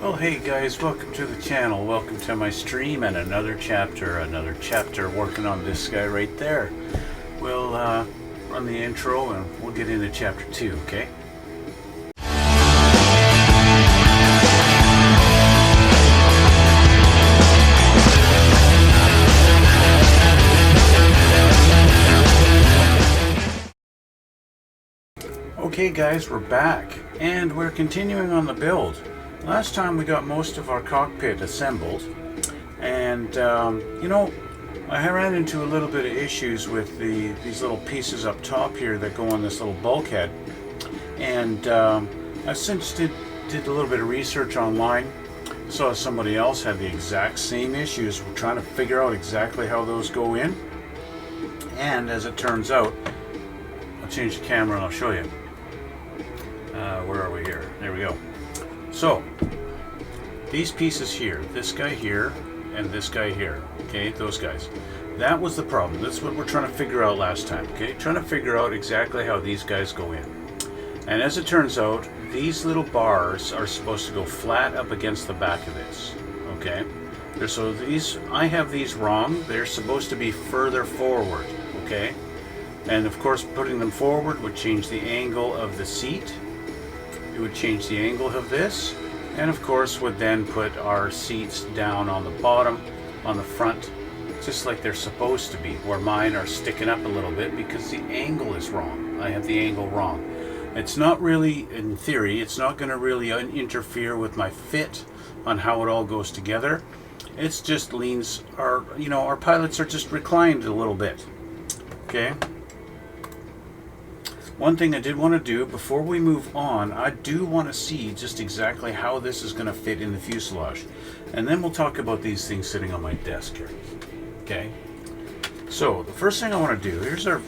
Well, hey guys, welcome to the channel. Welcome to my stream and another chapter working on this guy right there. We'll run the intro and we'll get into chapter 2, okay? Okay guys, we're back and we're continuing on the build. Last time we got most of our cockpit assembled, and you know, I ran into a little bit of issues with these little pieces up top here that go on this little bulkhead, and I since did a little bit of research online, saw somebody else had the exact same issues. We're trying to figure out exactly how those go in, and as it turns out, I'll change the camera and I'll show you. Where are we here? There we go. So, these pieces here, this guy here, and this guy here, okay, those guys. That was the problem. That's what we're trying to figure out last time, okay? Trying to figure out exactly how these guys go in. And as it turns out, these little bars are supposed to go flat up against the back of this, okay? So these, I have these wrong. They're supposed to be further forward, okay? And of course, putting them forward would change the angle of the seat. It would change the angle of this, and of course would then put our seats down on the bottom, on the front, just like they're supposed to be, where mine are sticking up a little bit because the angle is wrong. I have the angle wrong. It's not really, in theory, it's not going to really interfere with my fit on how it all goes together. It's just leans, our pilots are just reclined a little bit, okay? One thing I did want to do before we move on, I do want to see just exactly how this is going to fit in the fuselage. And then we'll talk about these things sitting on my desk here. Okay? So, the first thing I want to do, here's our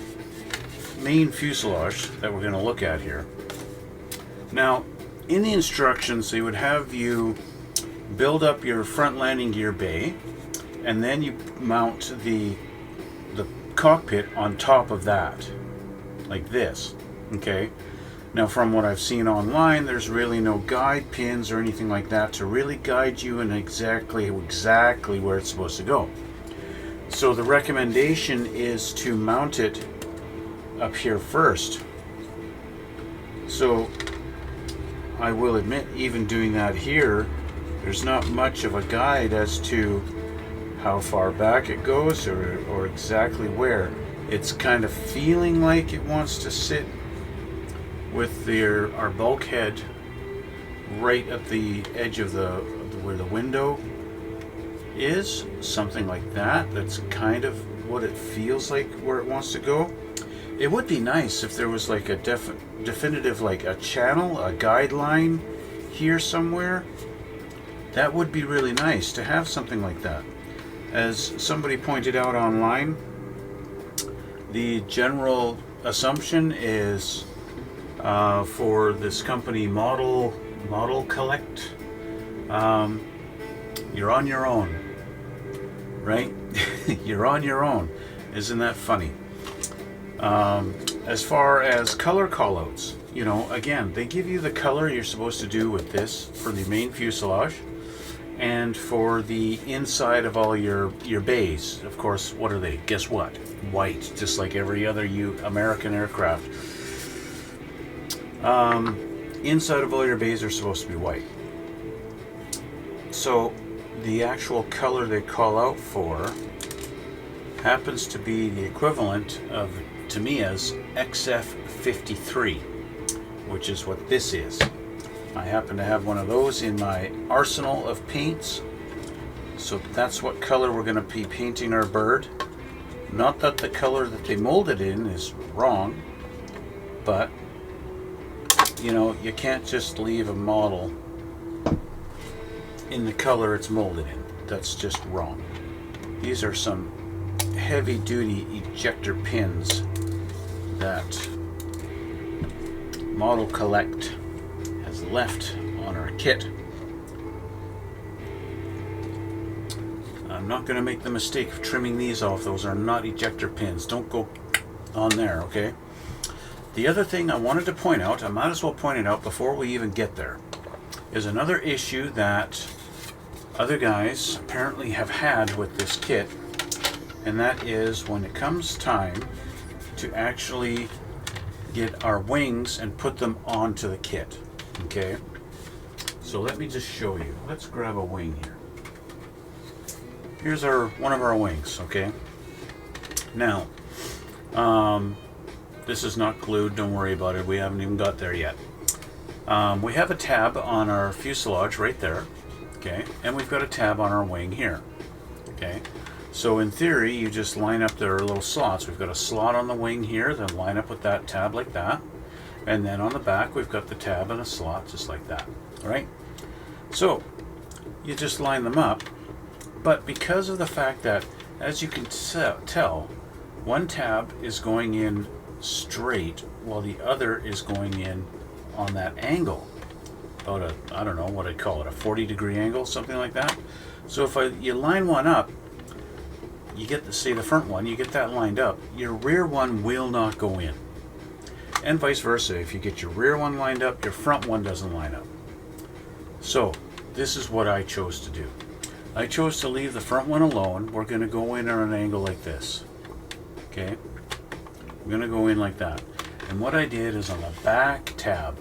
main fuselage that we're going to look at here. Now, in the instructions, they would have you build up your front landing gear bay, and then you mount the cockpit on top of that, like this. Okay, now from what I've seen online, there's really no guide pins or anything like that to really guide you in exactly where it's supposed to go. So the recommendation is to mount it up here first. So I will admit, even doing that here, there's not much of a guide as to how far back it goes or exactly where. It's kind of feeling like it wants to sit with our bulkhead right at the edge of where the window is, something like that. That's kind of what it feels like where it wants to go. It would be nice if there was like a definitive, like a channel, a guideline here somewhere. That would be really nice to have something like that. As somebody pointed out online, the general assumption is for this company Modelcollect, you're on your own, right? You're on your own. Isn't that funny? As far as color callouts, again, they give you the color you're supposed to do with this for the main fuselage, and for the inside of all your bays. Of course, what are they? Guess what? White, just like every other American aircraft. Inside of all your bays are supposed to be white. So the actual color they call out for happens to be the equivalent of Tamiya's XF53, which is what this is. I happen to have one of those in my arsenal of paints, so that's what color we're going to be painting our bird. Not that the color that they molded in is wrong, but you can't just leave a model in the color it's molded in. That's just wrong. These are some heavy duty ejector pins that Modelcollect has left on our kit. I'm not going to make the mistake of trimming these off. Those are not ejector pins. Don't go on there, okay? The other thing I wanted to point out, I might as well point it out before we even get there. is another issue that other guys apparently have had with this kit, and that is when it comes time to actually get our wings and put them onto the kit. Okay, so let me just show you. Let's grab a wing here. Here's one of our wings. Okay, now this is not glued, don't worry about it, we haven't even got there yet. We have a tab on our fuselage right there, okay, and we've got a tab on our wing here. Okay, so in theory you just line up their little slots. We've got a slot on the wing here, then line up with that tab like that, and then on the back we've got the tab and a slot just like that. Right, so you just line them up, but because of the fact that, as you can tell, one tab is going in straight while the other is going in on that angle, about a, I don't know what I'd call it, a 40-degree angle, something like that. So if you line one up, you get the, say the front one, you get that lined up, your rear one will not go in, and vice versa. If you get your rear one lined up, your front one doesn't line up. So this is what I chose to do. I chose to leave the front one alone. We're going to go in at an angle like this. Okay, I'm going to go in like that. And what I did is on the back tab,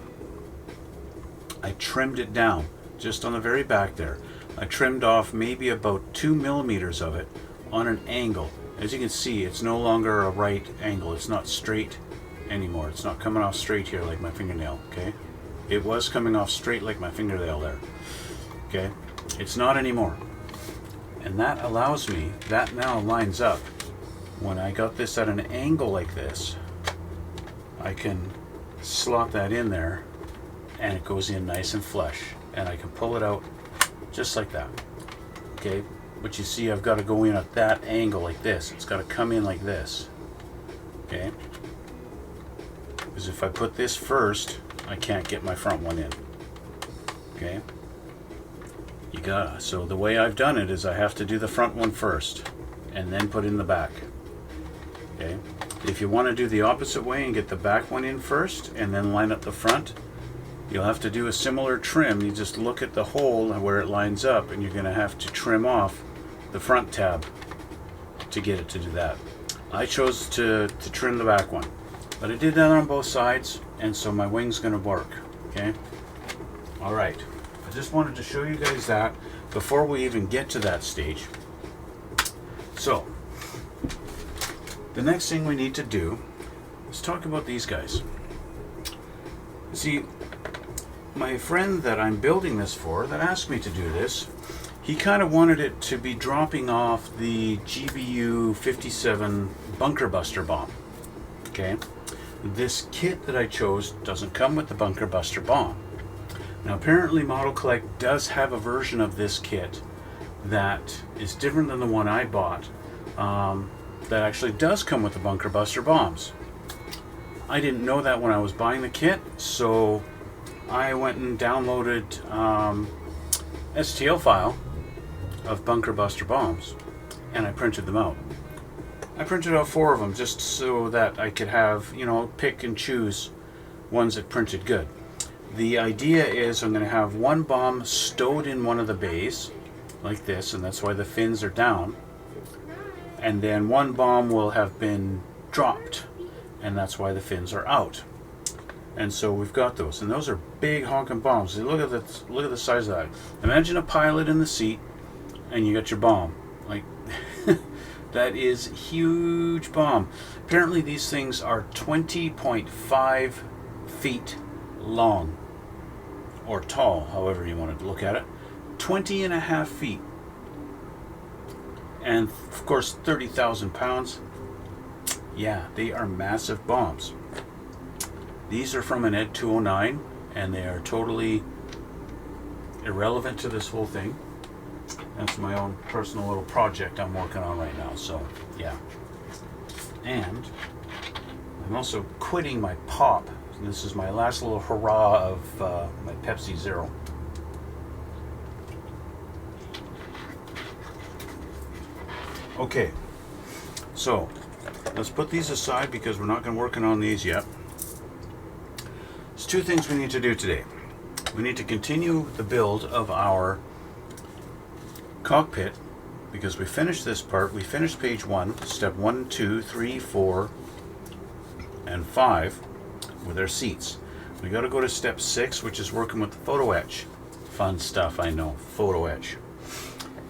I trimmed it down just on the very back there. I trimmed off maybe about 2 millimeters of it on an angle. As you can see, it's no longer a right angle. It's not straight anymore. It's not coming off straight here like my fingernail. Okay, it was coming off straight like my fingernail there. Okay, it's not anymore. And that allows me, that now lines up. When I got this at an angle like this, I can slot that in there and it goes in nice and flush, and I can pull it out just like that. Okay, but you see I've got to go in at that angle like this. It's got to come in like this. Okay, because if I put this first, I can't get my front one in. Okay, you gotta, so the way I've done it is I have to do the front one first and then put in the back. Okay, if you want to do the opposite way and get the back one in first and then line up the front, you'll have to do a similar trim. You just look at the hole where it lines up, and you're going to have to trim off the front tab to get it to do that. I chose to trim the back one, but I did that on both sides, and so my wing's going to work. Okay, all right, I just wanted to show you guys that before we even get to that stage. So the next thing we need to do is talk about these guys. See, my friend that I'm building this for, that asked me to do this, he kind of wanted it to be dropping off the GBU 57 bunker buster bomb. Okay, this kit that I chose doesn't come with the bunker buster bomb. Now apparently Modelcollect does have a version of this kit that is different than the one I bought, that actually does come with the bunker buster bombs. I didn't know that when I was buying the kit, so I went and downloaded STL file of bunker buster bombs, and I printed them out. I printed out 4 of them just so that I could have, you know, pick and choose ones that printed good. The idea is I'm going to have one bomb stowed in one of the bays like this, and that's why the fins are down. And then one bomb will have been dropped, and that's why the fins are out. And so we've got those, and those are big honking bombs. Look at the size of that. Imagine a pilot in the seat, and you got your bomb. Like that is a huge bomb. Apparently these things are 20.5 feet long, or tall, however you want to look at it. 20.5 feet. And of course 30,000 pounds. Yeah, they are massive bombs. These are from an Ed 209, and they are totally irrelevant to this whole thing. That's my own personal little project I'm working on right now, so yeah. And I'm also quitting my pop. This is my last little hurrah of my Pepsi Zero. Okay, so let's put these aside because we're not going to work on these yet. There's 2 things we need to do today. we need to continue the build of our cockpit because we finished this part. We finished page 1, step 1, 2, 3, 4, and 5 with our seats. We got to go to step 6, which is working with the photo etch. Fun stuff, I know. Photo etch.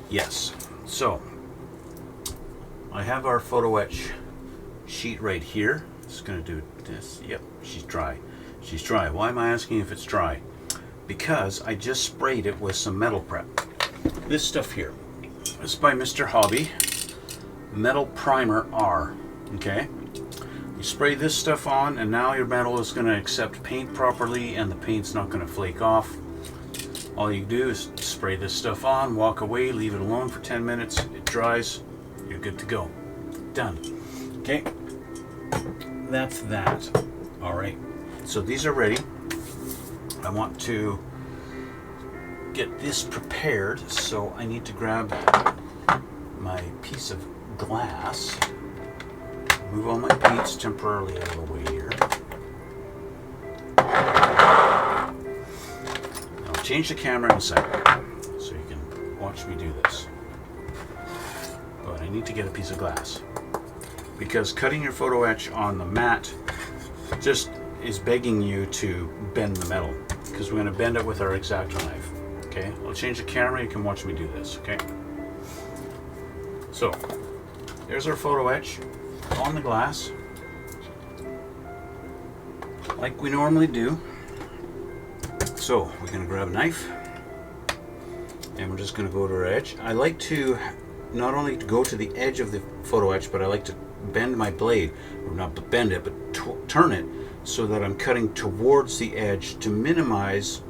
Yes. So I have our photo etch sheet right here. Just going to do this. Yep, she's dry. She's dry. Why am I asking if it's dry? Because I just sprayed it with some metal prep. This stuff here. This is by Mr. Hobby. Metal Primer R. Okay? You spray this stuff on and now your metal is going to accept paint properly and the paint's not going to flake off. All you do is spray this stuff on, walk away, leave it alone for 10 minutes. It dries. You're good to go. Done. Okay? That's that. Alright. So these are ready. I want to get this prepared, so I need to grab my piece of glass, move all my paints temporarily out of the way here. I'll change the camera in a second so you can watch me do this. But I need to get a piece of glass because cutting your photo etch on the mat just is begging you to bend the metal because we're going to bend it with our X-Acto knife. Okay, I'll change the camera, you can watch me do this, okay? So, there's our photo etch on the glass, like we normally do. So, we're going to grab a knife, and we're just going to go to our edge. I like to not only go to the edge of the photo etch, but I like to bend my blade, or not bend it, but turn it, so that I'm cutting towards the edge to minimize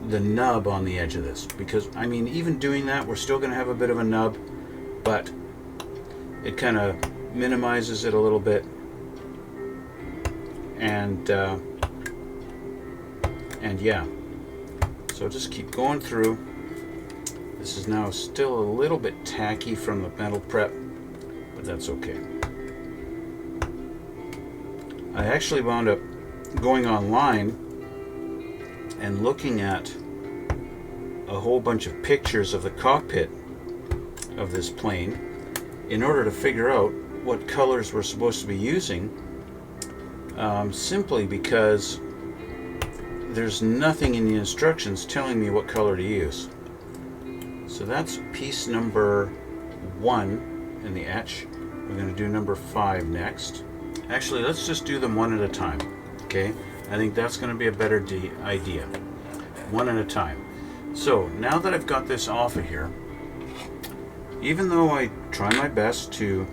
the nub on the edge of this, because I mean even doing that we're still going to have a bit of a nub, but it kind of minimizes it a little bit, and yeah, so just keep going through. This is now still a little bit tacky from the metal prep, but that's okay. I actually wound up going online and looking at a whole bunch of pictures of the cockpit of this plane in order to figure out what colors we're supposed to be using, simply because there's nothing in the instructions telling me what color to use. So that's piece number 1 in the etch. We're going to do number 5 next. Actually, let's just do them one at a time, okay? I think that's going to be a better idea. One at a time. So now that I've got this off of here, even though I try my best to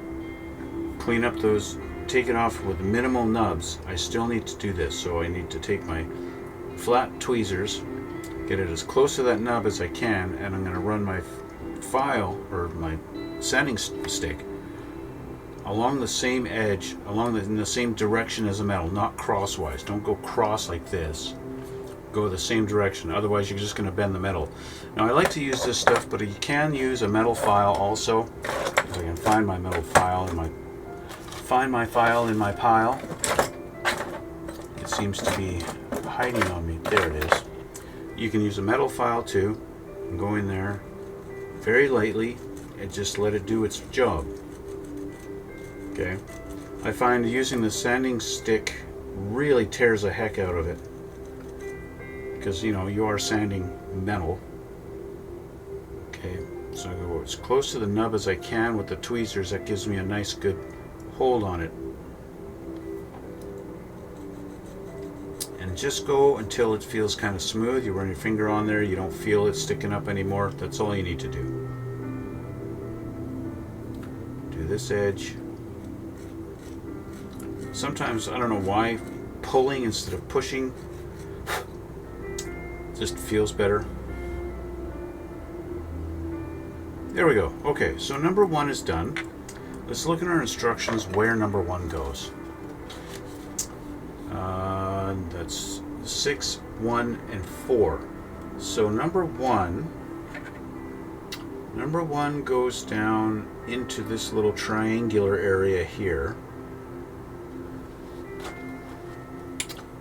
clean up those, take it off with minimal nubs, I still need to do this. So I need to take my flat tweezers, get it as close to that nub as I can, and I'm going to run my file or my sanding stick along the same edge, in the same direction as the metal, not crosswise. Don't go cross like this. Go the same direction, otherwise you're just going to bend the metal. Now I like to use this stuff, but you can use a metal file also. If I can find my metal file in my file in my pile. It seems to be hiding on me. There it is. You can use a metal file too, and go in there very lightly and just let it do its job. Okay, I find using the sanding stick really tears the heck out of it, because you know you are sanding metal. Okay, so I go as close to the nub as I can with the tweezers. That gives me a nice good hold on it, and just go until it feels kind of smooth. You run your finger on there, you don't feel it sticking up anymore. That's all you need to do. Do this edge. Sometimes, I don't know why, pulling instead of pushing just feels better. There we go. Okay, so number 1 is done. Let's look at our instructions where number 1 goes. That's 6, 1, and 4. So number 1 goes down into this little triangular area here,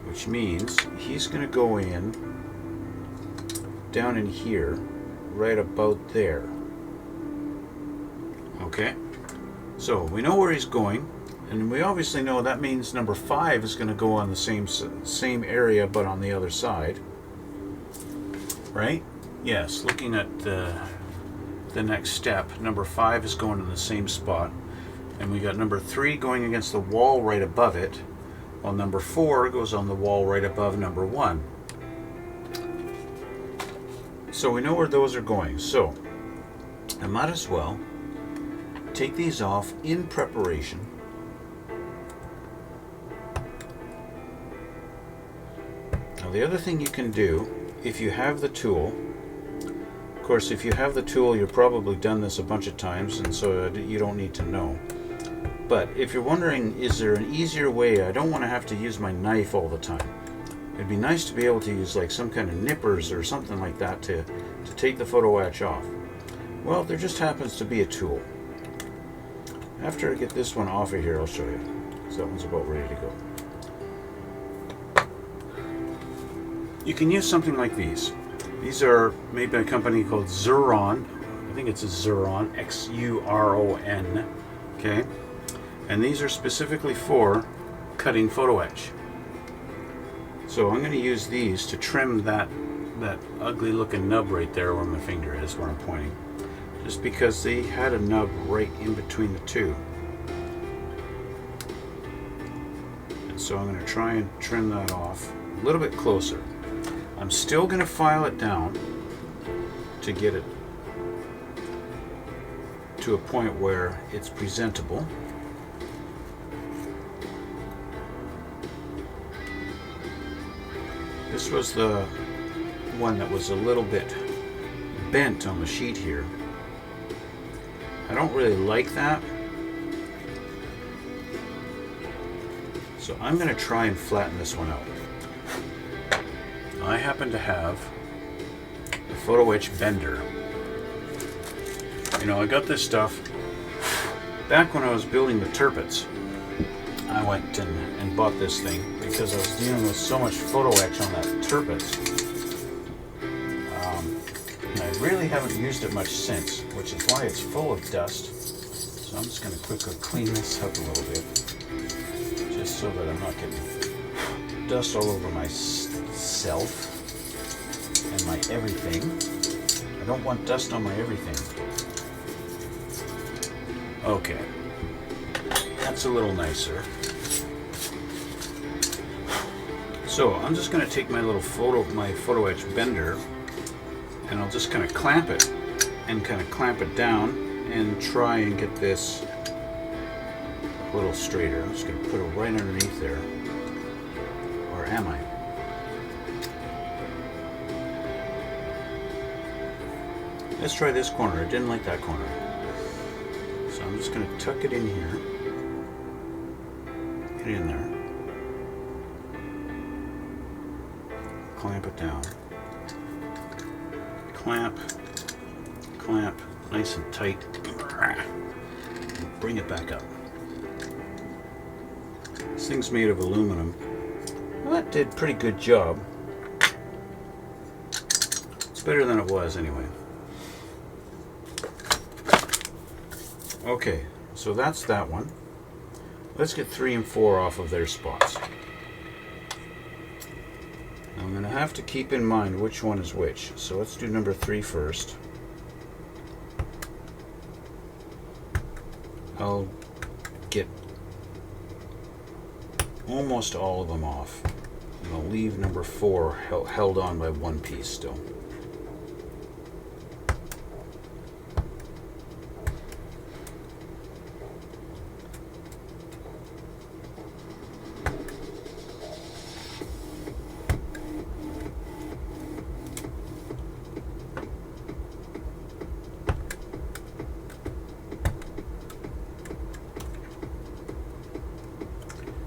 which means he's going to go in down in here, right about there. Okay, so we know where he's going, and we obviously know that means number 5 is going to go on the same area but on the other side, right? Yes, looking at the next step, number 5 is going in the same spot, and we got number 3 going against the wall right above it, while number 4 goes on the wall right above number 1. So we know where those are going, so I might as well take these off in preparation. Now the other thing you can do, if you have the tool, of course if you have the tool you've probably done this a bunch of times and so you don't need to know. But if you're wondering, is there an easier way, I don't want to have to use my knife all the time. It'd be nice to be able to use like some kind of nippers or something like that to take the photo etch off. Well, there just happens to be a tool. After I get this one off of here, I'll show you. So that one's about ready to go. You can use something like these. These are made by a company called Xuron. I think it's a Xuron, X-U-R-O-N. Okay, and these are specifically for cutting photo etch. So I'm going to use these to trim that ugly looking nub right there where my finger is, where I'm pointing. Just because they had a nub right in between the two. And so I'm going to try and trim that off a little bit closer. I'm still going to file it down to get it to a point where it's presentable. This was the one that was a little bit bent on the sheet here. I don't really like that. So I'm going to try and flatten this one out. I happen to have the photo etch bender. You know, I got this stuff back when I was building the turpets. I went and bought this thing because I was dealing with so much photo etch on that turpets. And I really haven't used it much since, which is why it's full of dust. So I'm just going to quickly clean this up a little bit, just so that I'm not getting dust all over myself and my everything. I don't want dust on my everything. Okay, that's a little nicer. So I'm just going to take my little photo etch bender, and I'll just kind of clamp it down and try and get this a little straighter. I'm just going to put it right underneath there. Or am I? Let's try this corner. I didn't like that corner. So I'm just going to tuck it in here. Get it in there. Clamp it down. Clamp, nice and tight. And bring it back up. This thing's made of aluminum. Well, that did a pretty good job. It's better than it was anyway. Okay, so that's that one. Let's get 3 and 4 off of their spots. Now I'm going to have to keep in mind which one is which. So let's do number 3 first. I'll get almost all of them off. And I'll leave number 4 held on by one piece still.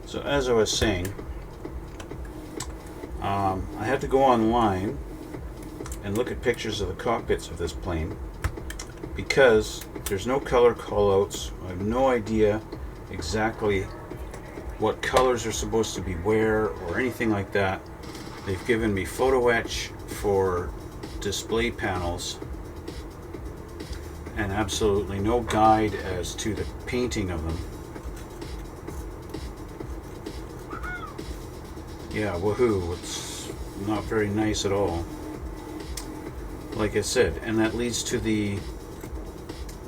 So as I was saying, I had to go online and look at pictures of the cockpits of this plane because there's no color callouts. I have no idea exactly what colors are supposed to be where or anything like that. They've given me photo etch display panels and absolutely no guide as to the painting of them. Yeah, woohoo, it's not very nice at all. Like I said, and that leads to the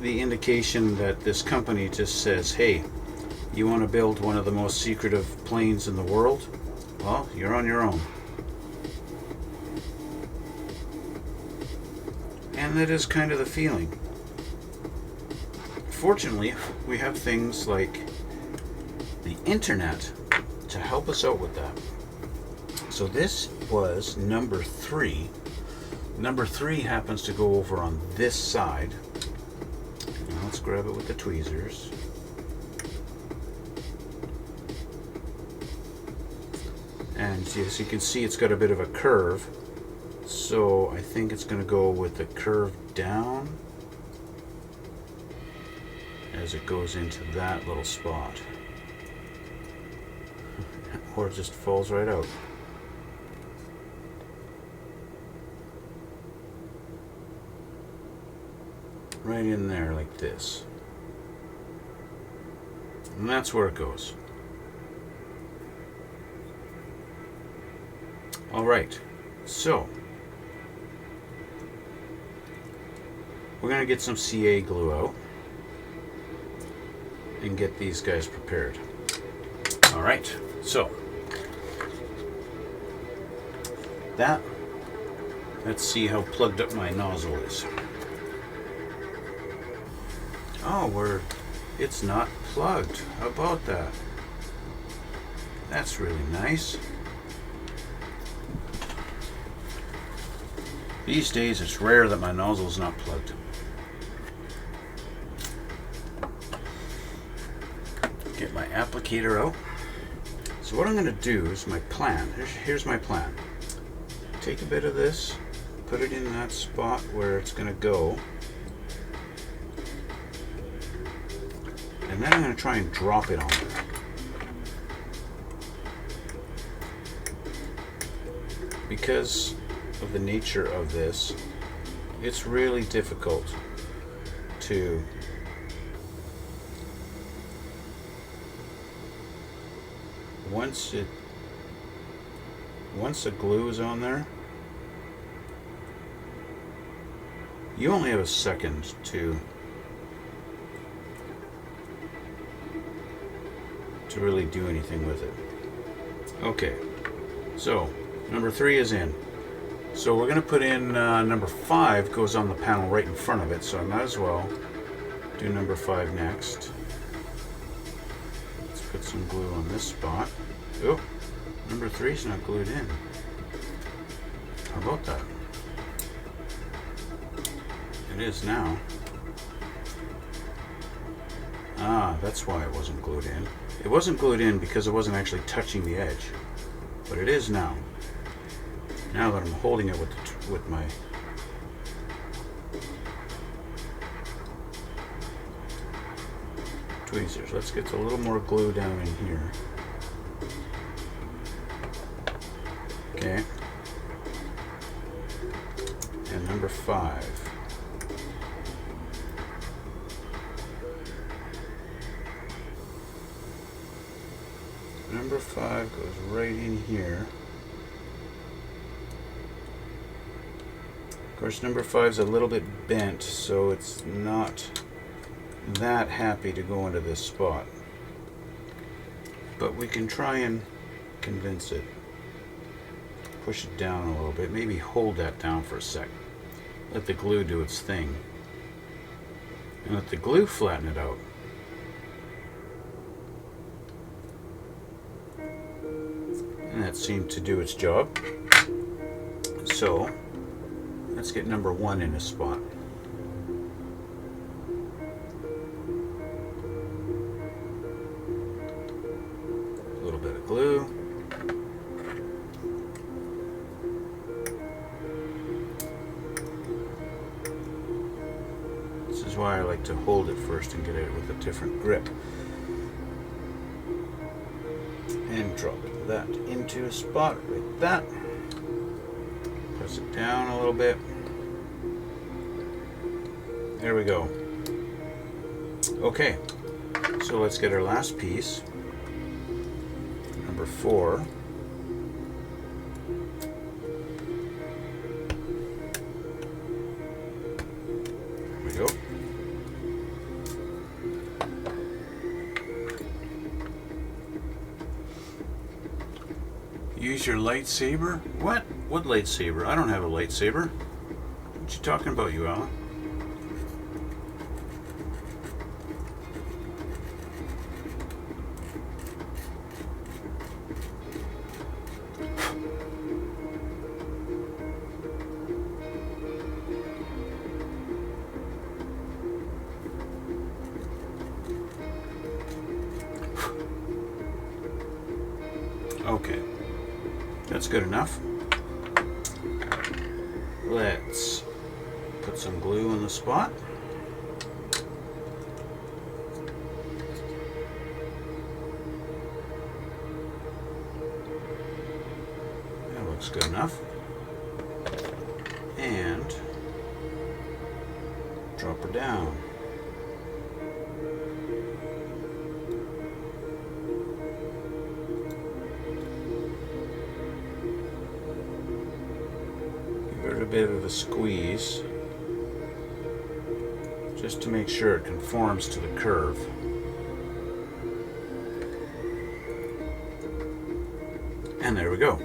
indication that this company just says, hey, you want to build one of the most secretive planes in the world? Well, you're on your own. And that is kind of the feeling. Fortunately, we have things like the internet to help us out with that. So this was number 3. Number 3 happens to go over on this side. Now let's grab it with the tweezers. And as you can see, it's got a bit of a curve. So I think it's going to go with the curve down as it goes into that little spot. Or it just falls right out. Right in there like this. And that's where it goes. Alright, so we're going to get some CA glue out and get these guys prepared. Alright, so let's see how plugged up my nozzle is. Oh, it's not plugged. How about that? That's really nice. These days it's rare that my nozzle is not plugged. Get my applicator out. So what I'm going to do is my plan. Here's my plan. Take a bit of this, put it in that spot where it's going to go. And then I'm going to try and drop it on there. Because of the nature of this, it's really difficult to once the glue is on there, you only have a second to really do anything with it. Okay, so number 3 is in. So we're going to put in number 5 goes on the panel right in front of it, so I might as well do number 5 next. Let's put some glue on this spot. Oh, number 3 is not glued in. How about that? It is now. Ah, that's why it wasn't glued in. It wasn't glued in because it wasn't actually touching the edge, but it is now. Now that I'm holding it with my tweezers. Let's get a little more glue down in here. Okay. And number 5. Number 5 goes right in here. Of course, number 5 is a little bit bent, so it's not that happy to go into this spot. But we can try and convince it. Push it down a little bit. Maybe hold that down for a sec. Let the glue do its thing. And let the glue flatten it out. And that seemed to do its job. So let's get number 1 in a spot. A little bit of glue. This is why I like to hold it first and get it with a different grip. And drop that into a spot like that. Press it down a little bit. There we go. Okay, so let's get our last piece, number 4. There we go. Use your lightsaber? What? What lightsaber? I don't have a lightsaber. What you talking about, you Alan? Okay, that's good enough. Let's put some glue on the spot. That looks good enough. And drop her down. Give it a bit of a squeeze just to make sure it conforms to the curve. And there we go.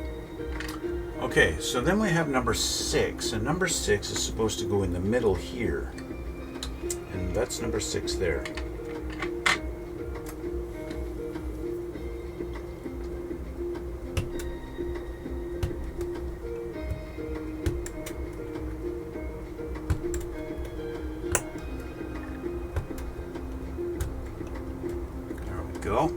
Okay, so then we have number 6, and number 6 is supposed to go in the middle here, and that's number 6 there. There we go.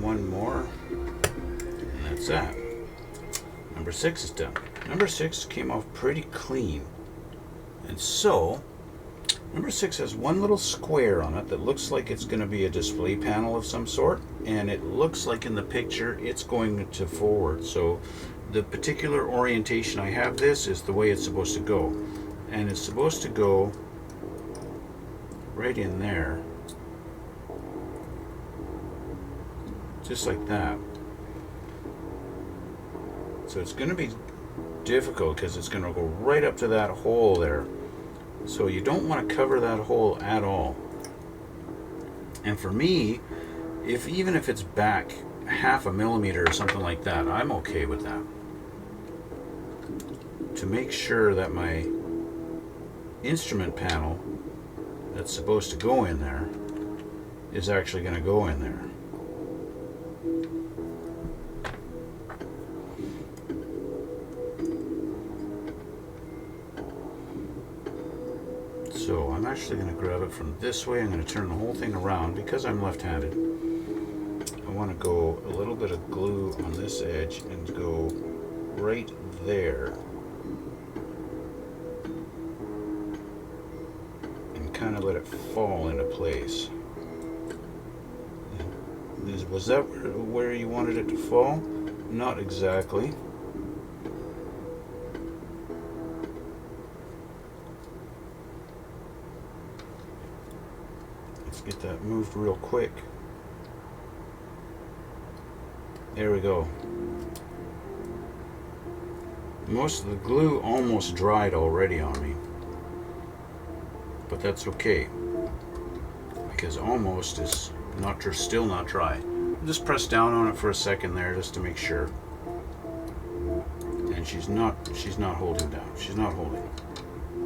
One more, and that's that. Number 6 is done. Number 6 came off pretty clean, and so number 6 has one little square on it that looks like it's going to be a display panel of some sort, and it looks like in the picture it's going to forward. So the particular orientation I have this is the way it's supposed to go, and it's supposed to go right in there, just like that. So it's going to be difficult because it's going to go right up to that hole there. So you don't want to cover that hole at all. And for me, even if it's back 0.5 millimeter or something like that, I'm okay with that. To make sure that my instrument panel that's supposed to go in there is actually going to go in there. So I'm actually going to grab it from this way. I'm going to turn the whole thing around because I'm left-handed. I want to go a little bit of glue on this edge and go right there. And kind of let it fall into place. Was that where you wanted it to fall? Not exactly. Get that moved real quick. There we go. Most of the glue almost dried already on me, but that's okay because almost is not still not dry. Just press down on it for a second there just to make sure. And she's not holding down. She's not holding.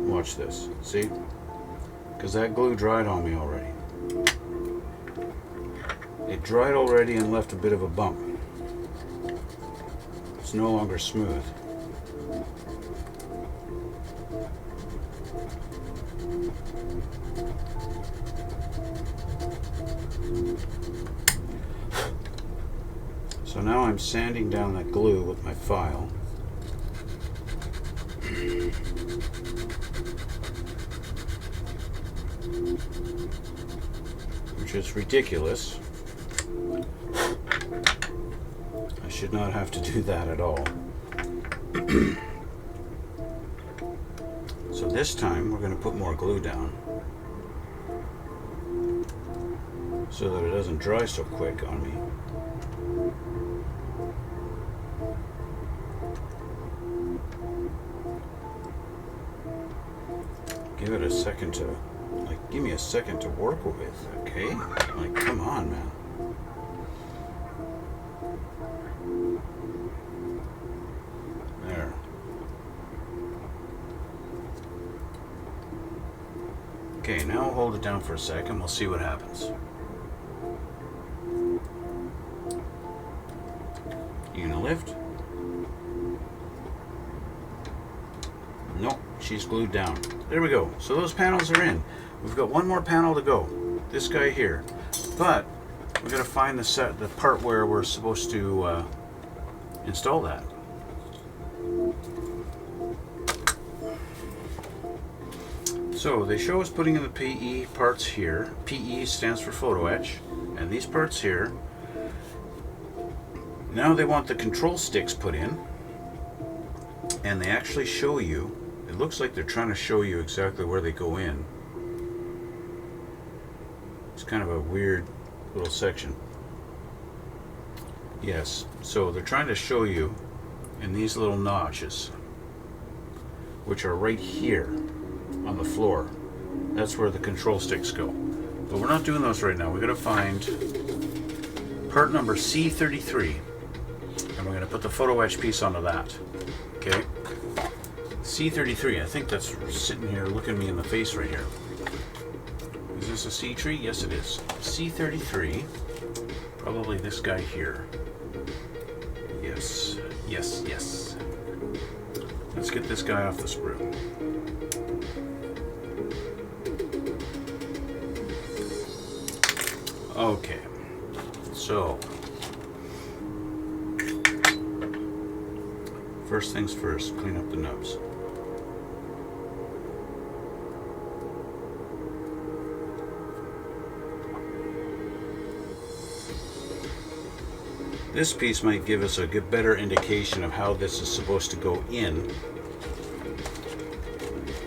Watch this. See? Because that glue dried on me already. It dried already and left a bit of a bump. It's no longer smooth. So now I'm sanding down that glue with my file. Which is ridiculous. I should not have to do that at all. So this time we're going to put more glue down so that it doesn't dry so quick on me. Give it a second to, like, give me a second to work with, okay? Like, come on, man. There. Okay, now I'll hold it down for a second. We'll see what happens. You gonna lift? Nope, she's glued down. There we go. So those panels are in. We've got one more panel to go. This guy here. But we're gonna find the part where we're supposed to install that. So they show us putting in the PE parts here. PE stands for photo etch, and these parts here. Now they want the control sticks put in, and they actually show you. It looks like they're trying to show you exactly where they go in. It's kind of a weird little section. Yes, so they're trying to show you in these little notches, which are right here on the floor. That's where the control sticks go. But we're not doing those right now. We're going to find part number C33, and we're going to put the photo etch piece onto that. Okay? C33, I think that's sitting here looking me in the face right here. Is this a C tree? Yes, it is. C33, probably this guy here. Yes, yes, yes. Let's get this guy off the sprue. Okay, so first things first, clean up the nubs. This piece might give us a good, better indication of how this is supposed to go in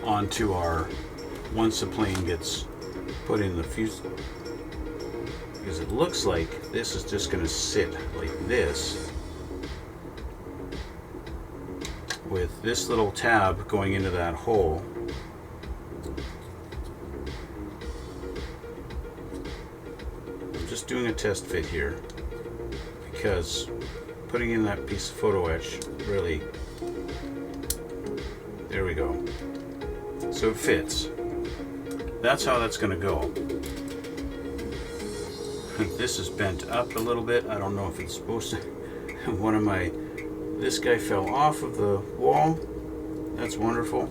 onto our, once the plane gets put in the fuse, because it looks like this is just going to sit like this with this little tab going into that hole. I'm just doing a test fit here, because putting in that piece of photo etch really, there we go. So it fits. That's how that's going to go. This is bent up a little bit. I don't know if it's supposed to. This guy fell off of the wall. That's wonderful.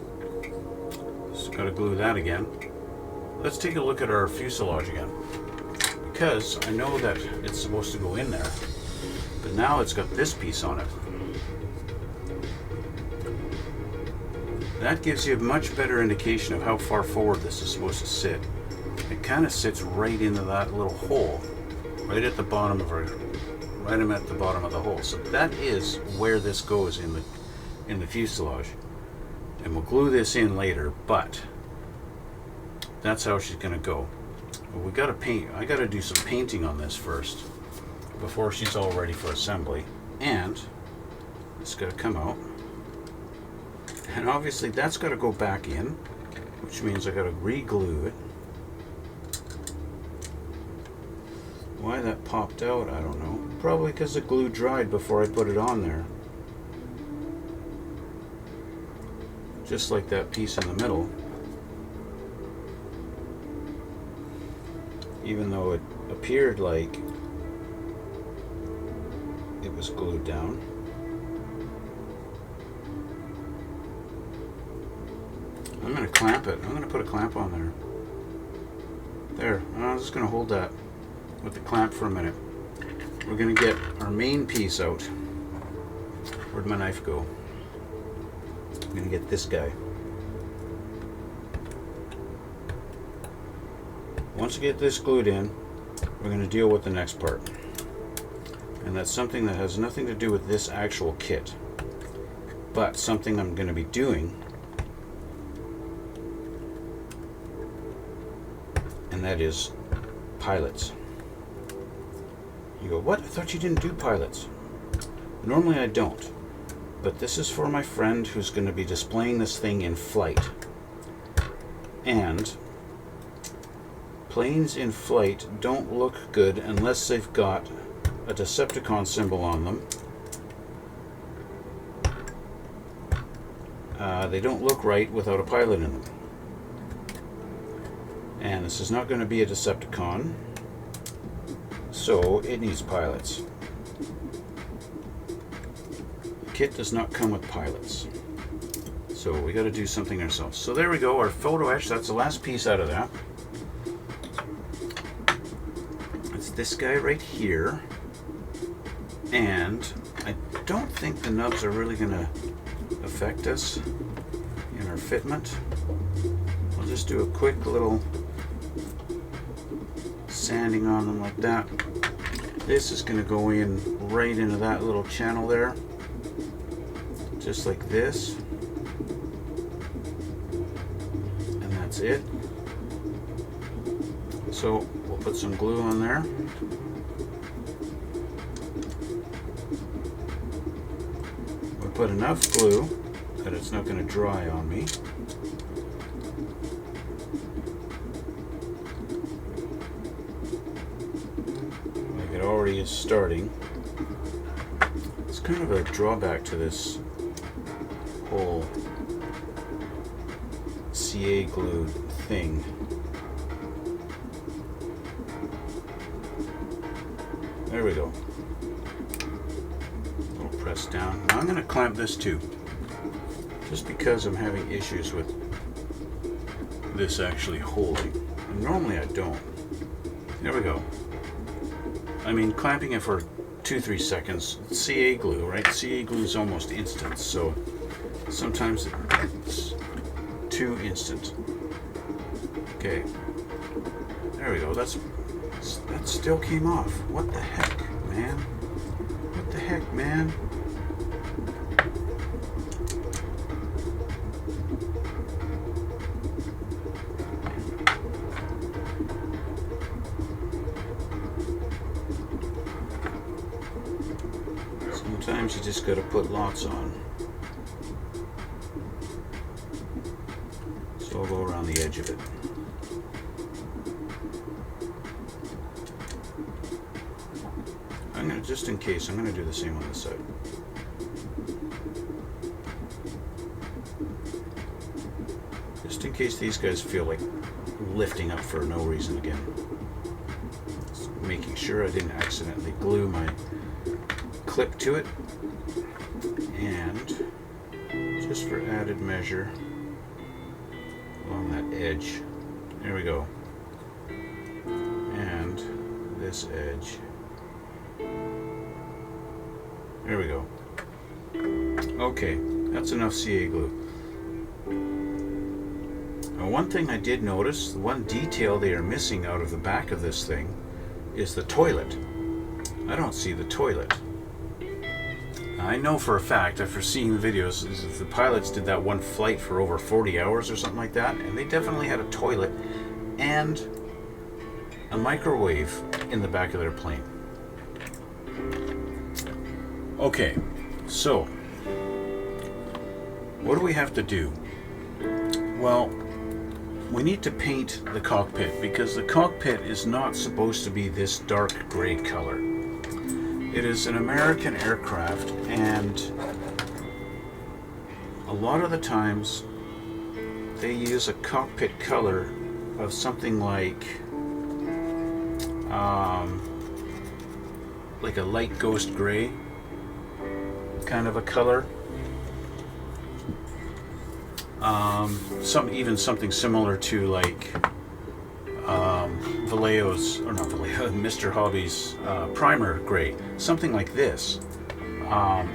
Just got to glue that again. Let's take a look at our fuselage again, because I know that it's supposed to go in there. But now it's got this piece on it. That gives you a much better indication of how far forward this is supposed to sit. It kind of sits right into that little hole, right at the bottom of the hole. So that is where this goes in the fuselage. And we'll glue this in later, but that's how she's going to go. But we got to paint. I got to do some painting on this first, before she's all ready for assembly. And it's got to come out, and obviously that's got to go back in, which means I got to re-glue it. Why that popped out, I don't know. Probably because the glue dried before I put it on there, just like that piece in the middle. Even though it appeared like it was glued down. I'm going to clamp it. I'm going to put a clamp on there. There. I'm just going to hold that with the clamp for a minute. We're going to get our main piece out. Where'd my knife go? I'm going to get this guy. Once we get this glued in, we're going to deal with the next part. And that's something that has nothing to do with this actual kit. but something I'm going to be doing, and that is pilots. You go, what? I thought you didn't do pilots. Normally I don't, but this is for my friend who's going to be displaying this thing in flight. And planes in flight don't look good unless they've got a Decepticon symbol on them. They don't look right without a pilot in them. And this is not going to be a Decepticon, so it needs pilots. The kit does not come with pilots, so we got to do something ourselves. So there we go, our photo etch. That's the last piece out of that. It's this guy right here, and I don't think the nubs are really going to affect us in our fitment. I'll just do a quick little sanding on them like that. This is going to go in right into that little channel there, just like this, and that's it. So we'll put some glue on there. We'll put enough glue that it's not going to dry on me. Already is starting. It's kind of a drawback to this whole CA glue thing. There we go. A little press down. Now I'm going to clamp this too, just because I'm having issues with this actually holding. And normally I don't. There we go. I mean, clamping it for 2-3 seconds. CA glue, right? CA glue is almost instant, so sometimes it's too instant. Okay, there we go. That still came off. What the heck, man? What the heck, man? Sometimes you just got to put lots on. So I'll go around the edge of it. I'm going to, just in case, I'm going to do the same on this side. Just in case these guys feel like lifting up for no reason again. Just making sure I didn't accidentally glue my clip to it, and just for added measure along that edge, there we go, and this edge, there we go. Okay, that's enough CA glue. Now, one thing I did notice, the one detail they are missing out of the back of this thing is the toilet. I don't see the toilet. I know for a fact, after seeing the videos, the pilots did that one flight for over 40 hours or something like that, and they definitely had a toilet and a microwave in the back of their plane. Okay, so what do we have to do? Well, we need to paint the cockpit, because the cockpit is not supposed to be this dark gray color. It is an American aircraft, and a lot of the times they use a cockpit color of something like a light ghost gray kind of a color. Even something similar to like Vallejo's, or not Vallejo, Mr. Hobby's primer gray. Something like this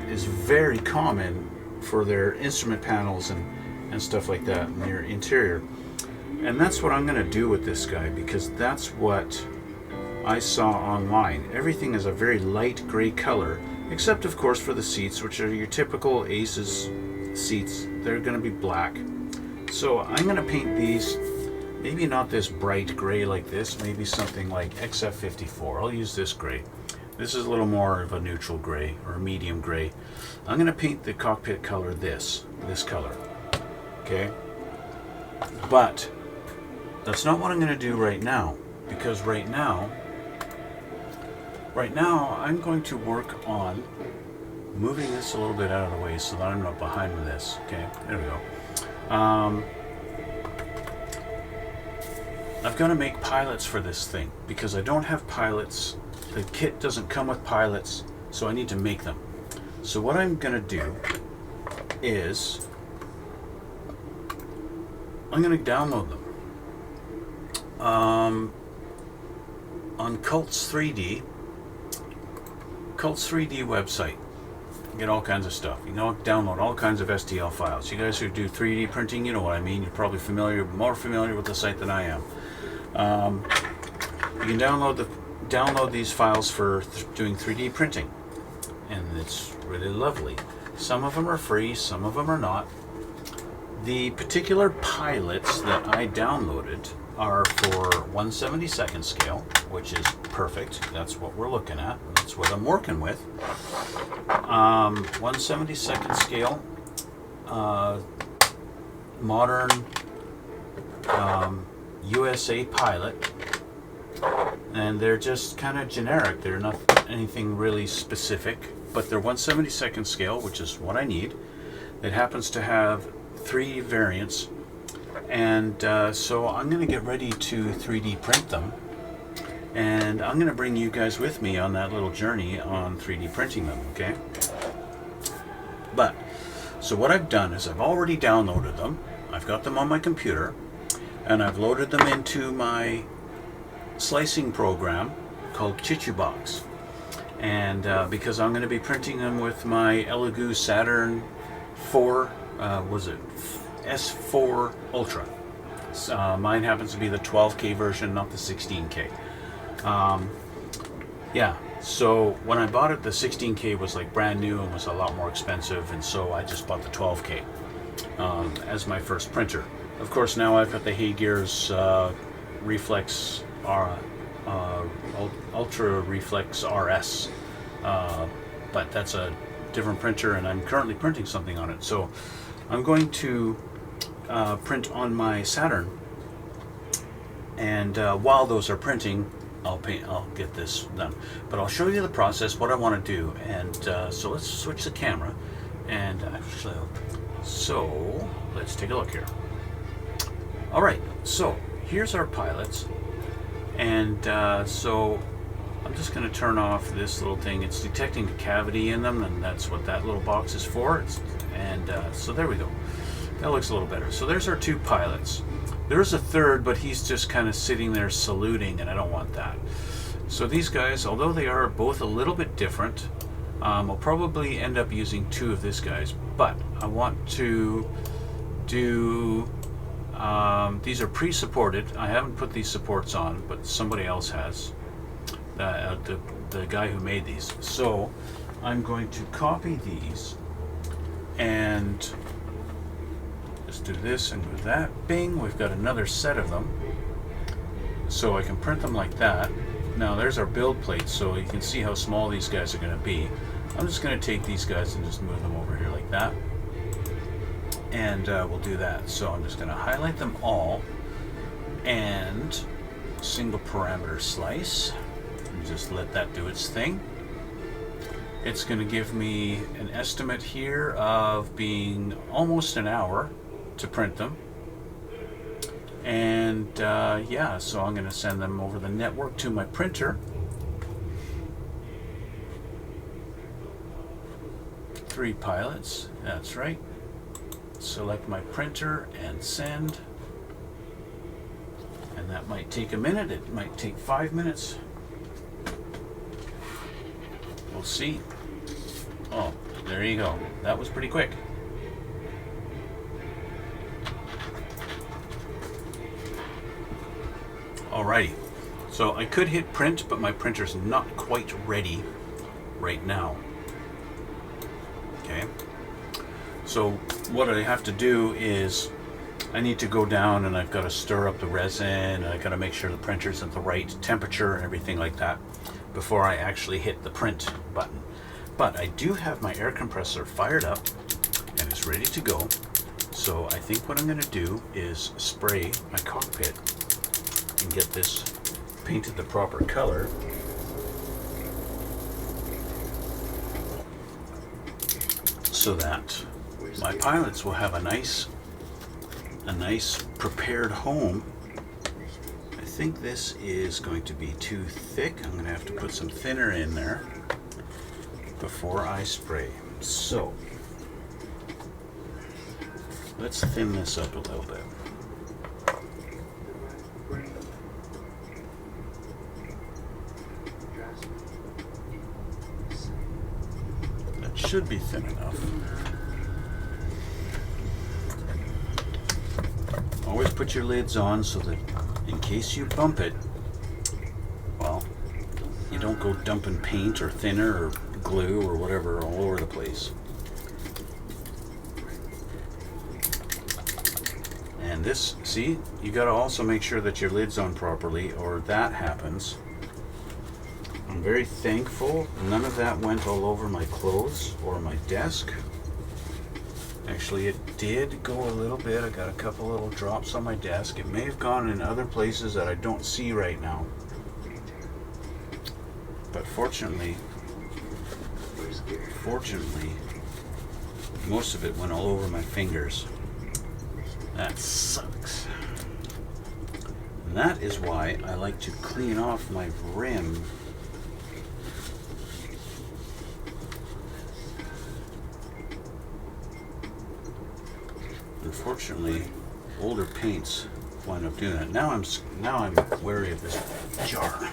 is very common for their instrument panels and stuff like that in their interior. And that's what I'm going to do with this guy, because that's what I saw online. Everything is a very light gray color, except of course for the seats, which are your typical Aces seats. They're going to be black. So I'm going to paint these, maybe not this bright gray like this, maybe something like XF54. I'll use this gray. This is a little more of a neutral gray or a medium gray. I'm going to paint the cockpit color this color. Okay? But that's not what I'm going to do right now, because right now I'm going to work on moving this a little bit out of the way so that I'm not behind with this. Okay, there we go. I've got to make pilots for this thing because I don't have pilots. The kit doesn't come with pilots, so I need to make them. So what I'm going to do is I'm going to download them on Cults 3D website. You get all kinds of stuff. You know, download all kinds of STL files. You guys who do 3D printing, you know what I mean. You're probably more familiar with the site than I am. You can download these files for doing 3D printing, and it's really lovely. Some of them are free, some of them are not. The particular pilots that I downloaded are for 1/72 scale, which is perfect. That's what we're looking at. That's what I'm working with. 1/72 scale, modern USA pilot, and they're just kind of generic. They're not anything really specific, but they're 1/72 scale, which is what I need. It happens to have 3 variants, and so I'm going to get ready to 3D print them, and I'm going to bring you guys with me on that little journey on 3D printing them, okay? But, so what I've done is I've already downloaded them, I've got them on my computer, and I've loaded them into my slicing program called ChichuBox. And because I'm going to be printing them with my Elegoo Saturn 4, S4 Ultra. Mine happens to be the 12K version, not the 16K. Yeah, so when I bought it, the 16K was like brand new and was a lot more expensive, and so I just bought the 12K as my first printer. Of course, now I've got the Haygears Reflex Ultra Reflex RS, but that's a different printer, and I'm currently printing something on it. So I'm going to print on my Saturn, and while those are printing, I'll get this done. But I'll show you the process, what I want to do, and so let's switch the camera, and actually, so let's take a look here. All right, so here's our pilots, and so I'm just going to turn off this little thing. It's detecting a cavity in them, and that's what that little box is for. So there we go. That looks a little better. So there's our 2 pilots. There's a third, but he's just kind of sitting there saluting, and I don't want that. So these guys, although they are both a little bit different, I'll probably end up using 2 of these guys, but I want to do, these are pre-supported. I haven't put these supports on, but somebody else has, the guy who made these. So I'm going to copy these and just do this and do that. Bing, we've got another set of them. So I can print them like that. Now there's our build plate, so you can see how small these guys are going to be. I'm just going to take these guys and just move them over here like that. And we'll do that. So I'm just going to highlight them all and single parameter slice. And just let that do its thing. It's going to give me an estimate here of being almost an hour to print them. And yeah, so I'm going to send them over the network to my printer. 3 pilots, that's right. Select my printer and send. And that might take a minute, it might take 5 minutes. We'll see. Oh, there you go. That was pretty quick. Alrighty, so I could hit print, but my printer's not quite ready right now. So what I have to do is I need to go down and I've got to stir up the resin, and I got to make sure the printer's at the right temperature and everything like that before I actually hit the print button. But I do have my air compressor fired up and it's ready to go. So I think what I'm going to do is spray my cockpit and get this painted the proper color. So that my pilots will have a nice prepared home. I think this is going to be too thick. I'm going to have to put some thinner in there before I spray. So let's thin this up a little bit. That should be thin enough. Always put your lids on so that in case you bump it, well, you don't go dumping paint or thinner or glue or whatever all over the place. And this, see, you got to also make sure that your lid's on properly or that happens. I'm very thankful none of that went all over my clothes or my desk. Actually, it did go a little bit. I got a couple little drops on my desk. It may have gone in other places that I don't see right now. But fortunately, most of it went all over my fingers. That sucks. And that is why I like to clean off my rim. Unfortunately, older paints wind up doing that. Now I'm wary of this jar.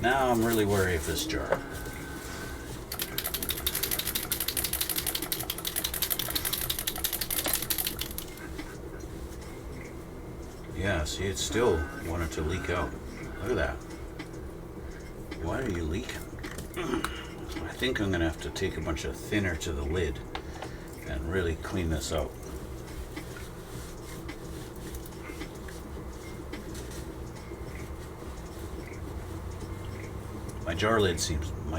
Now I'm really wary of this jar. Yeah, see, it still wanted to leak out. Look at that. Why are you leaking? I think I'm gonna have to take a bunch of thinner to the lid and really clean this out. My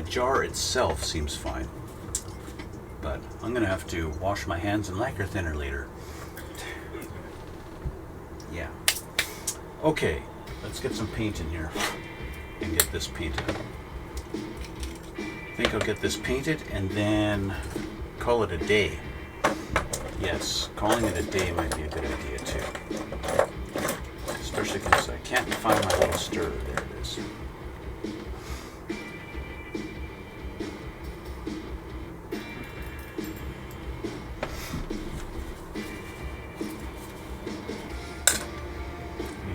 jar itself seems fine, but I'm gonna have to wash my hands in lacquer thinner later. Yeah. Okay, let's get some paint in here and get this painted. I think I'll get this painted and then call it a day. Yes, calling it a day might be a good idea too. Especially because I can't find my little stirrer. There it is.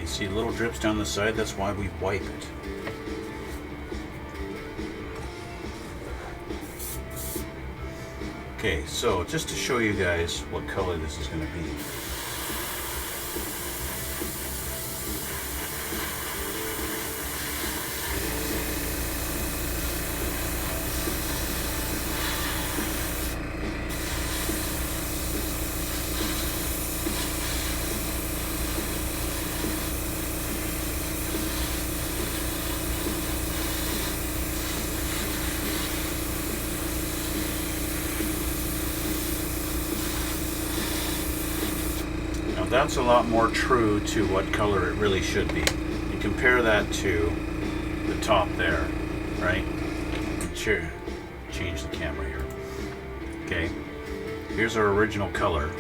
You see little drips down the side, that's why we wipe it. Okay, so just to show you guys what color this is going to be. That's a lot more true to what color it really should be. You compare that to the top there, right? Sure. Change the camera here. Okay. Here's our original color.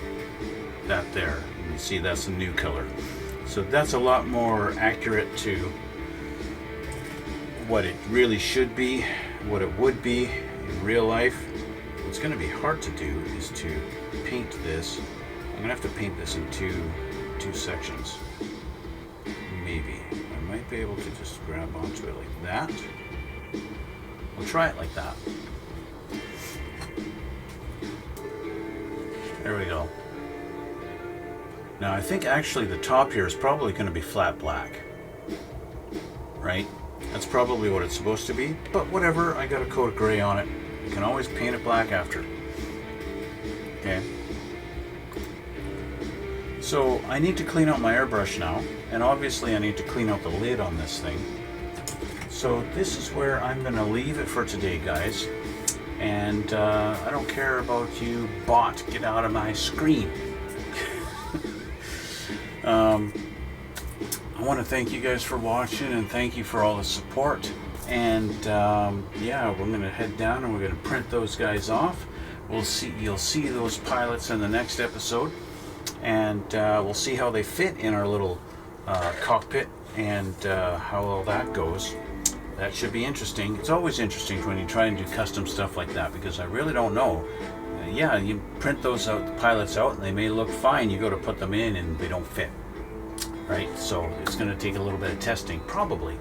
That there. You see that's the new color. So that's a lot more accurate to what it really should be, what it would be in real life. What's going to be hard to do is to paint this. I'm going to have to paint this in two sections. Maybe. I might be able to just grab onto it like that. We'll try it like that. There we go. Now I think actually the top here is probably going to be flat black. Right? That's probably what it's supposed to be. But whatever, I got a coat of gray on it. You can always paint it black after. Okay. So I need to clean out my airbrush now, and obviously I need to clean out the lid on this thing. So this is where I'm going to leave it for today, guys. And I don't care about you, bot. Get out of my screen. I want to thank you guys for watching, and thank you for all the support. And yeah, we're going to head down and we're going to print those guys off. You'll see those pilots in the next episode, and we'll see how they fit in our little cockpit, and how all that goes. That should be interesting. It's always interesting when you try and do custom stuff like that, because I really don't know. Yeah, you print those out, the pilots out, and they may look fine. You go to put them in and they don't fit, right? So it's going to take a little bit of testing, probably.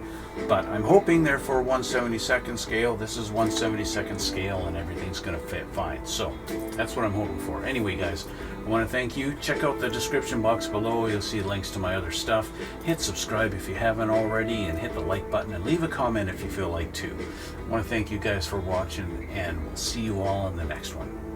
But I'm hoping they're for 1/72nd scale. This is 1/72nd scale, and everything's going to fit fine. So that's what I'm hoping for. Anyway, guys, I want to thank you. Check out the description box below. You'll see links to my other stuff. Hit subscribe if you haven't already, and hit the like button, and leave a comment if you feel like to. I want to thank you guys for watching, and we'll see you all in the next one.